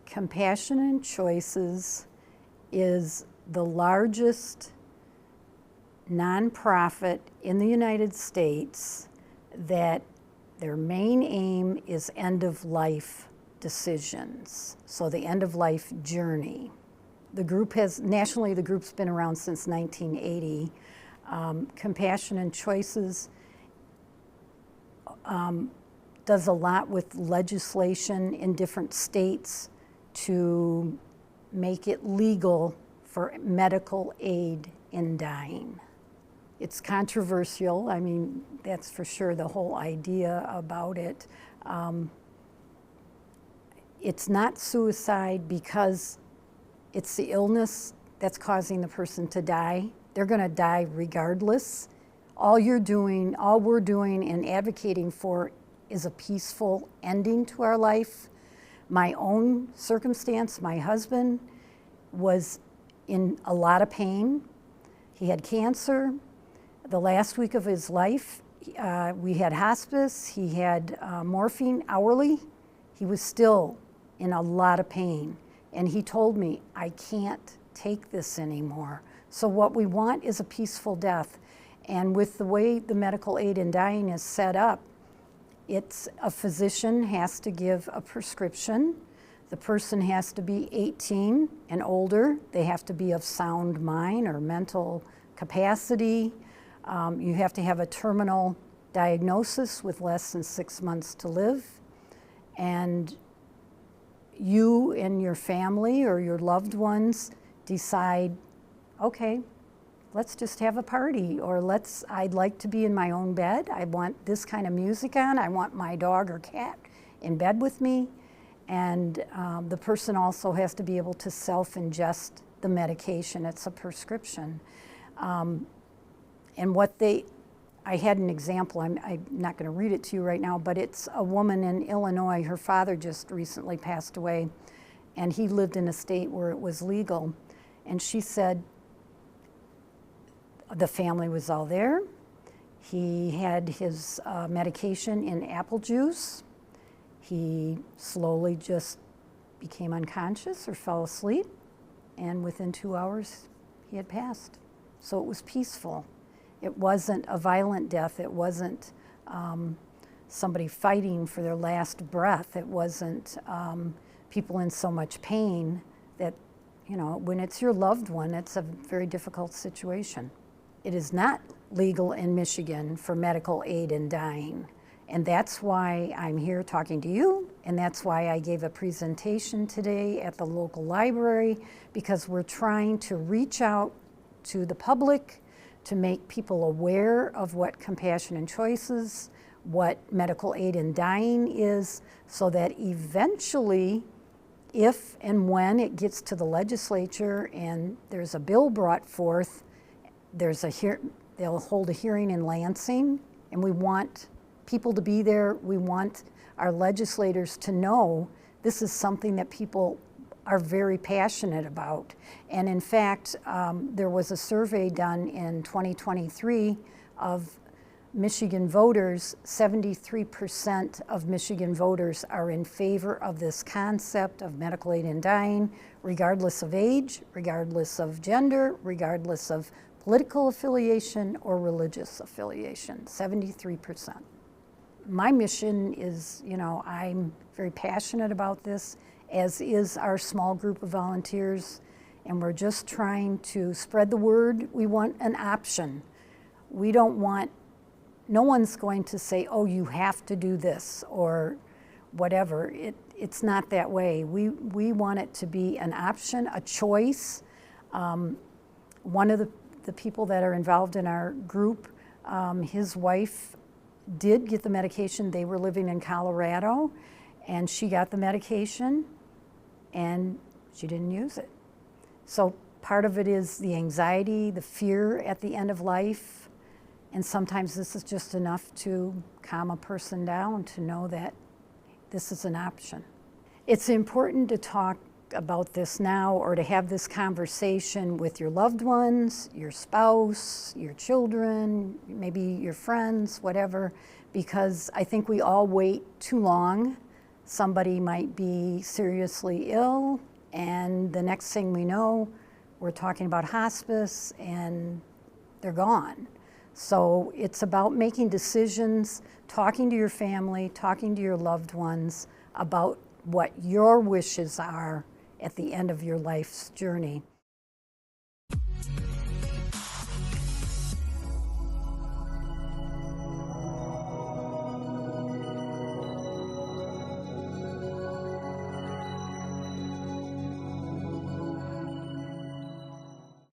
Compassion & Choices is the largest nonprofit in the United States that their main aim is end-of-life decisions, so the end-of-life journey. The group has, nationally, the group's been around since 1980. Compassion & Choices does a lot with legislation in different states to make it legal for medical aid in dying. It's controversial, I mean, that's for sure the whole idea about it. It's not suicide because it's the illness that's causing the person to die. They're gonna die regardless. All we're doing and advocating for is a peaceful ending to our life. My own circumstance, my husband was in a lot of pain. He had cancer. The last week of his life, we had hospice. He had morphine hourly. He was still in a lot of pain. And he told me, I can't take this anymore. So what we want is a peaceful death. And with the way the medical aid in dying is set up, it's a physician has to give a prescription. The person has to be 18 and older. They have to be of sound mind or mental capacity. You have to have a terminal diagnosis with less than 6 months to live. And you and your family or your loved ones decide, okay, let's just have a party, or I'd like to be in my own bed. I want this kind of music on. I want my dog or cat in bed with me. And the person also has to be able to self-ingest the medication. It's a prescription. And I had an example, I'm not gonna read it to you right now, but it's a woman in Illinois. Her father just recently passed away, and he lived in a state where it was legal. And she said, the family was all there. He had his medication in apple juice. He slowly just became unconscious or fell asleep, and within 2 hours, he had passed. So it was peaceful. It wasn't a violent death. It wasn't somebody fighting for their last breath. It wasn't people in so much pain that, you know, when it's your loved one, it's a very difficult situation. It is not legal in Michigan for medical aid in dying. And that's why I'm here talking to you, and that's why I gave a presentation today at the local library, because we're trying to reach out to the public to make people aware of what Compassion & Choices, what medical aid in dying is, so that eventually, if and when it gets to the legislature and there's a bill brought forth, they'll hold a hearing in Lansing, and we want people to be there. We want our legislators to know this is something that people are very passionate about. And in fact, there was a survey done in 2023 of Michigan voters. 73% of Michigan voters are in favor of this concept of medical aid in dying, regardless of age, regardless of gender, regardless of political affiliation or religious affiliation, 73%. My mission is, you know, I'm very passionate about this, as is our small group of volunteers, and we're just trying to spread the word. We want an option. We don't want, no one's going to say, oh, you have to do this or whatever. It's not that way. We want it to be an option, a choice. One of the people that are involved in our group, his wife did get the medication. They were living in Colorado, and she got the medication, and she didn't use it. So part of it is the anxiety, the fear at the end of life, and sometimes this is just enough to calm a person down to know that this is an option. It's important to talk about this now, or to have this conversation with your loved ones, your spouse, your children, maybe your friends, whatever, because I think we all wait too long somebody might be seriously ill, and the next thing we know, we're talking about hospice and they're gone. So it's about making decisions, talking to your family, talking to your loved ones about what your wishes are at the end of your life's journey.